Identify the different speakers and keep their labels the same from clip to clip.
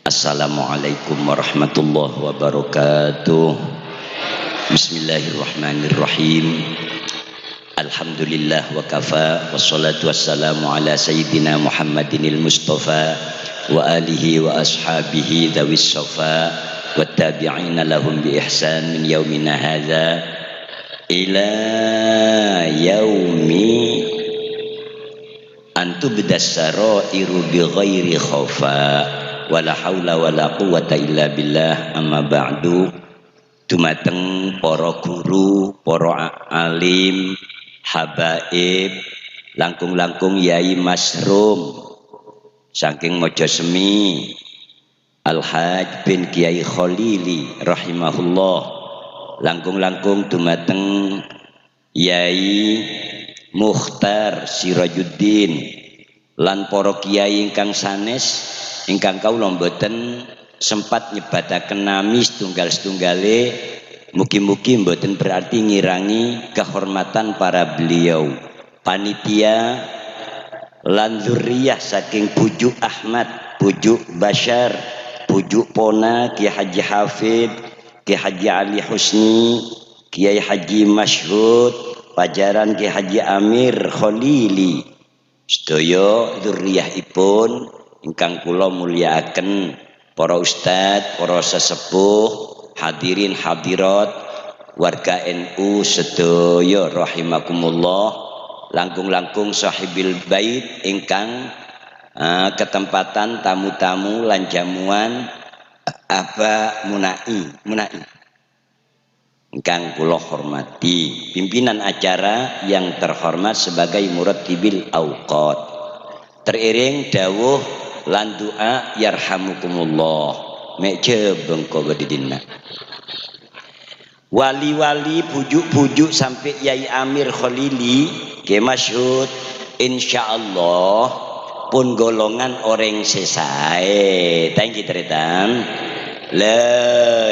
Speaker 1: Assalamualaikum warahmatullahi wabarakatuh. Bismillahirrahmanirrahim. Alhamdulillah wa kafa, wassalatu wassalamu ala sayyidina Muhammadinil Mustafa wa alihi wa ashabihi dhawis safa wa tabi'ina lahum bi ihsan min yaumina hadza ila yaumi antubdas sarairu bi ghairi khafa wala haula wala quwata illa billah. Amma ba'du. Dumateng para guru, para alim, habaib, langkung-langkung Yai Masrum saking Mojosemi Al-Haj bin Kiai Khalili rahimahullah, langkung-langkung dumateng Yai Mukhtar Sirajuddin lan para kiai ingkang sanes ingkang kawula mboten sempat nyebataken nami setunggal-setunggale, mugi-mugi mboten berarti ngirangi kehormatan para beliau panitia lan zuriyah saking Bujuk Ahmad, Bujuk Bashar, Bujuk Pona, Kiai Haji Hafid, Kiai Haji Ali Husni, Kiai Haji Masyhud, Pajaran Kiai Haji Amir Khalili, sedaya zuriyahipun ingkang kula mulyakaken, para ustadz, para sesepuh, hadirin hadirat, warga NU sedaya rahimakumullah, langkung-langkung sahibil bait ingkang ketempatan tamu-tamu lan jamuan Aba Munai ingkang kula hormati, pimpinan acara yang terhormat sebagai murattibil auqat, teriring dawuh lan doa yarhamukumullah meje bengko bedidina wali-wali pujuk-pujuk sampai Yai Amir Khalili ke masyhud insyaallah pun golongan orang sesae tangki teretan le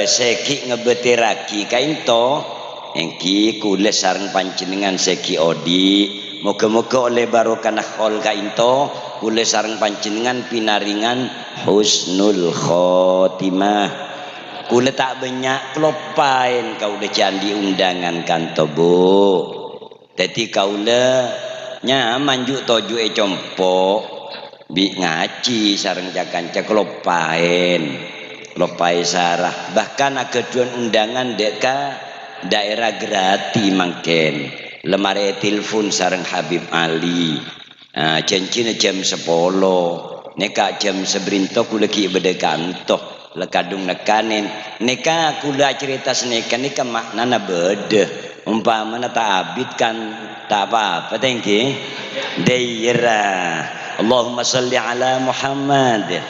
Speaker 1: seki ngebetiraki kainto engki kule sareng panjenengan seki odi, moga-moga oleh barokah khol kainto kule sareng panjenengan pinaringan husnul khotimah. Kule tak banyak klopain kau udah candi undangan kanto bu, jadi kau le nyaman juk toju compo bi ngaji sareng jakanca klopain sarah, bahkan ageduan undangan deka daerah grati mangken lemari telepon sareng Habib Ali, cincin jam 10 neka jam seberinto ku lagi bedekantoh lekadung nekanin neka kula cerita seneka neka maknana bede umpamana tak abid kan tak apa-apa tengki daerah. Allahumma salli ala Muhammad.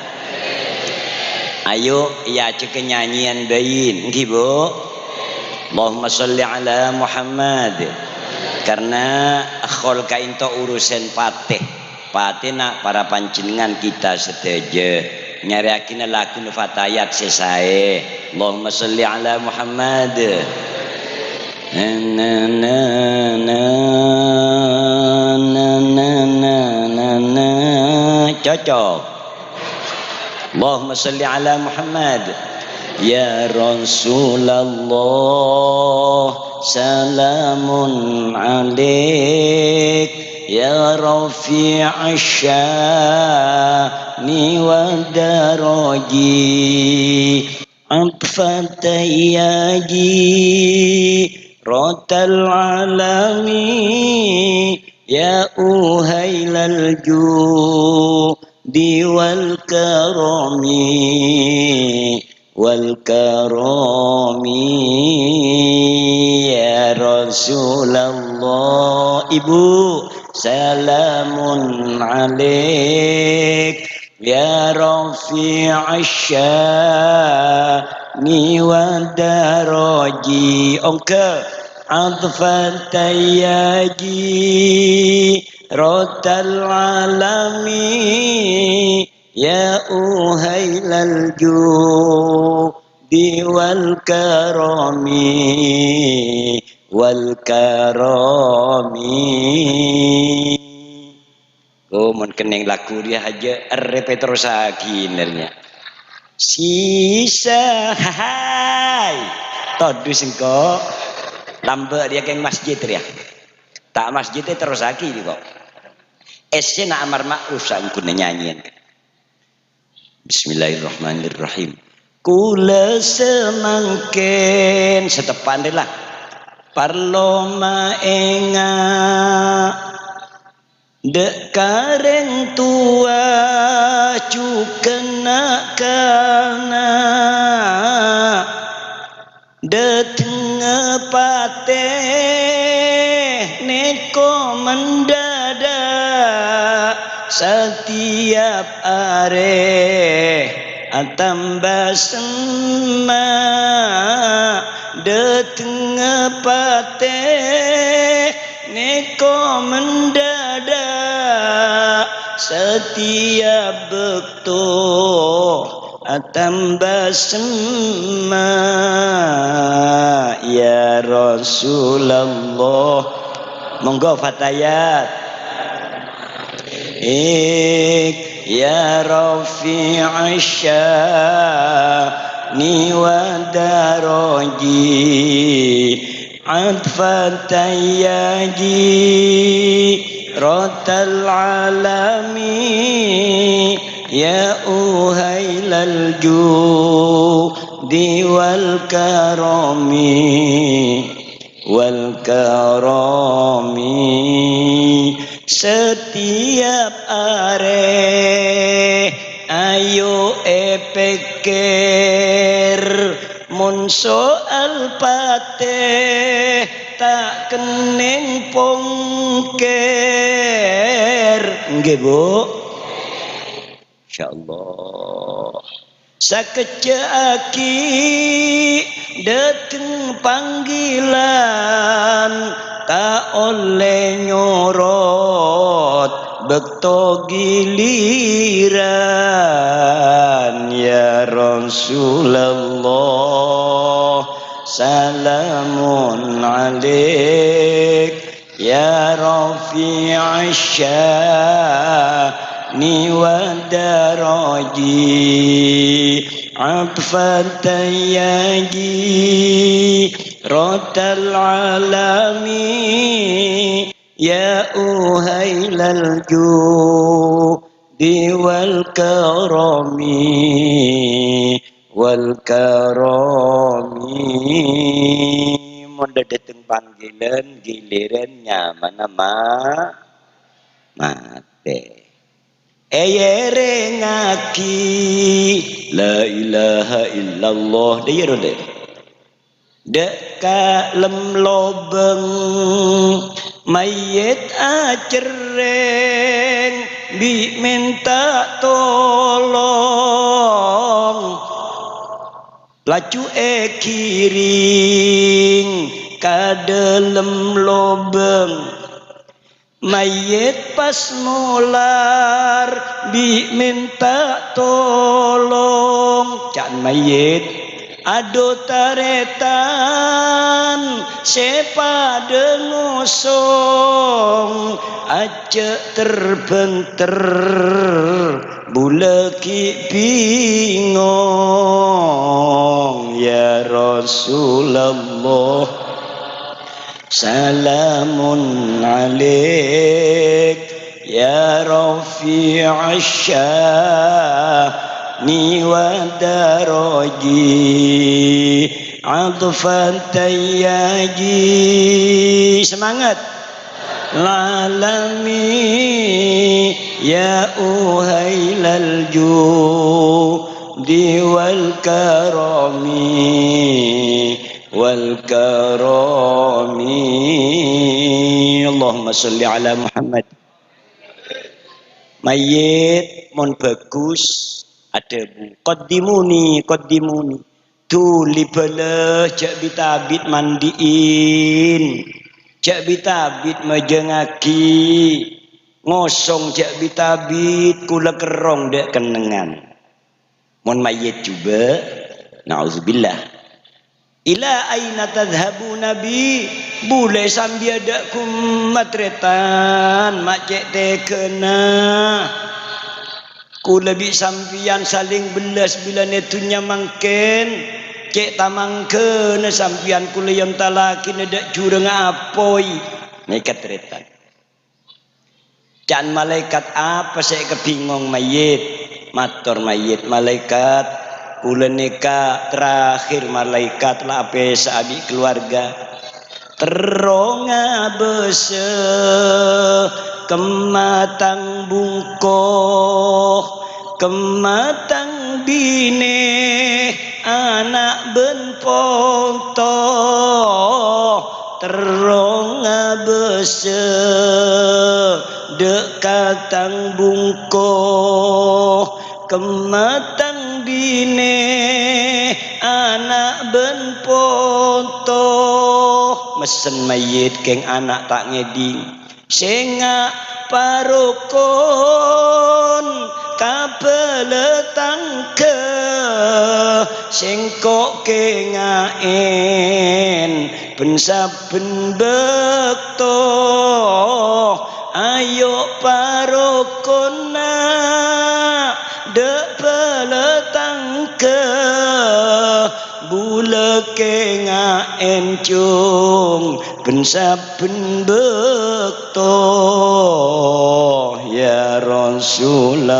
Speaker 1: Ayo ya cek nyanyian bayin nggih Bu. Allahumma salli ala Muhammad. Karena akhol kainto urusan patih nak para panjenengan kita seteje nyariakina lakun fatayat sesae. Allahumma salli ala Muhammad. Cocok. Allahumma salli ala Muhammad. Ya Rasulullah salamun alaik ya rafi'ash syani wa daraji atfatayyaji rotal alami ya uhailal judi wal karami wal karami ya Rasulullah. Ibu salamun alaik ya rafi'ash syani wa daraji ongka atfatayyaji rotal alami ya uhailal judi wal karami wal karami. Oh, mun keneng laku dia aja repet terus lagi nernya. sisa hai todu sengko lambe dia keng masjid ya tak masjidnya terus lagi kok esnya nak amar ma'ruf sangkun nyanyian Bismillahirrahmanirrahim kula semangken setepan lah parloma enga dek kareng tua cukena kana deteng pateh neko mendadak setiap are atamba sema deteng pateh neko mendadak setiap bekto atamba sema ya Rasulullah monggo fatayat ya Rafi'ash sya'ni wa daraji adfatayyaji rotal alami ya uhailal judi wal karami setiap are ayo pikir mun soal pateh tak kening pungkir nggih Bu insyaallah sakejaki dateng panggilan tak oleh nyorot bekto giliran ya Rasulullah salamun alaik ya Rafi'ash sya'ni wa daraji adfatayyaji rotal alami ya uhailal judi wal karami mudah dateng panggilan giliran nyaman nama mate eyere ngaki la ilaha illallah dia rode dek kalem lobeng mayit acereng bi minta tolong lacu kiring kadelem lobeng mayit pas mular bi minta tolong can mayit ado taretan sepada ngosong aja terbenter buleki bingung ya Rasulullah salamun alaik ya Rafi'ash sya'ni wa daraji adfatayyaji semangat lalami ya uhailal judi wal karami Allahumma sholli ala Muhammad mayit mon bagus ada bu qaddimuni tuli bala jak bitabit mandiin jak bitabit majengaki ngosong jak bitabit kula kerong dek kenengan mon mayit juga nauzubillah ila aina tadhhabu nabi boleh sambiadakum matretan mak cek tekena ku lebih sampian saling belas bila netunya mangken cek tamangke na sampian ku leyon talaki nedak jurang apoi nekat retan can malaikat apa saya kebingung mayit matur mayit malaikat kula nika terakhir malaikat lah ape sabi keluarga teronga bese kematang bungkoh kematang bine anak benponto teronga bese dekatang bungkoh kematang bine anak benponto mesen mayit keng anak tak ngeding senga parokon kapeletang ke sengkok kengaen pensaben bekto ayo parokona dek peletang ke bule kengaen cung pensaben bekto ya Rasulullah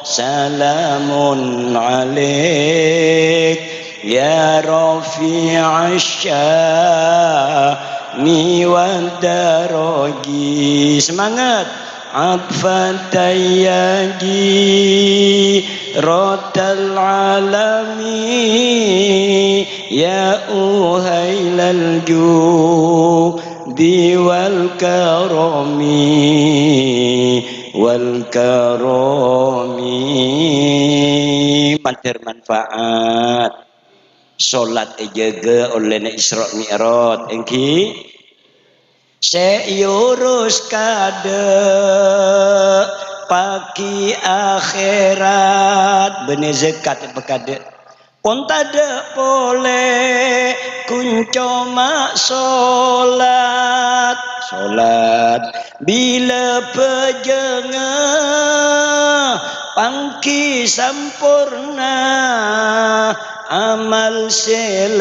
Speaker 1: salamun alaik ya rafi'ash sya'ni wad daraji semangat atfan tayyaji rotal alami ya uhailal judi wal karami manfaat solat ejaga oleh Isra Mi'raj engki seyurus kade pagi akhirat benih zakat bekade pun tada boleh kunco mak solat bila pejengah pangki sampurna amal selain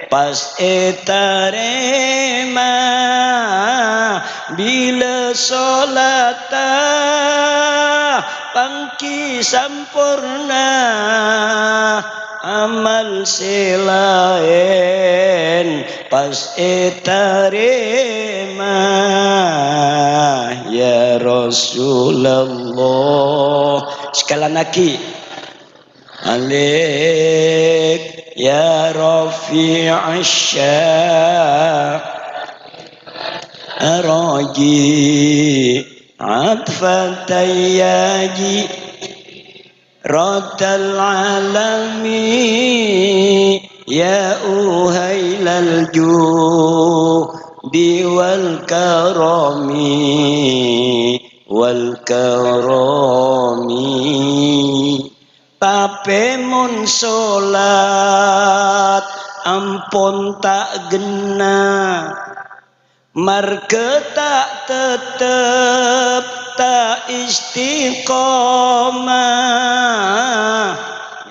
Speaker 1: pas etarema bila solata pangki sampurna amal selain pas etarema ya Rasulullah sekali lagi alik ya rafi'ash sya'raji atfan tayyaji raddal alami ya uhailal judi wal karami tapi mun solat ampun tak gena marga tak tetep tak istiqomah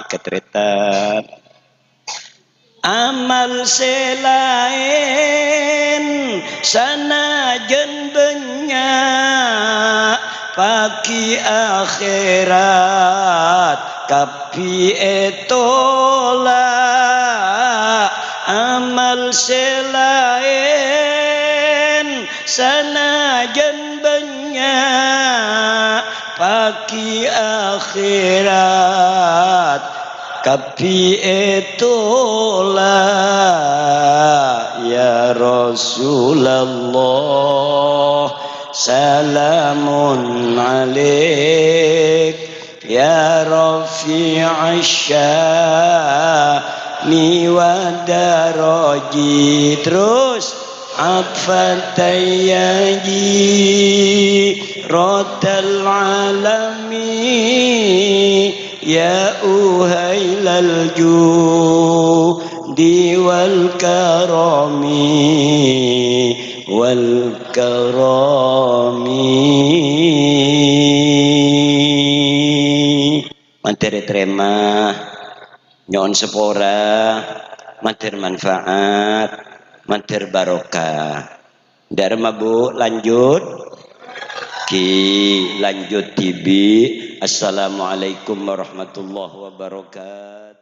Speaker 1: ketretan amal selain sanajan banyak pagi akhirat kapi etola amal selain sanajan banyak pagi akhirat kapi etola ya Rasulullah salamun alaik ya rafi'ash sya'ni wad daraji terus atfan tayyaji rotal alami ya uhailal judi wal karami materi terima nyon sepora materi manfaat materi barokah dharma bu lanjut lanjut tibi. Assalamualaikum warahmatullahi wabarakatuh.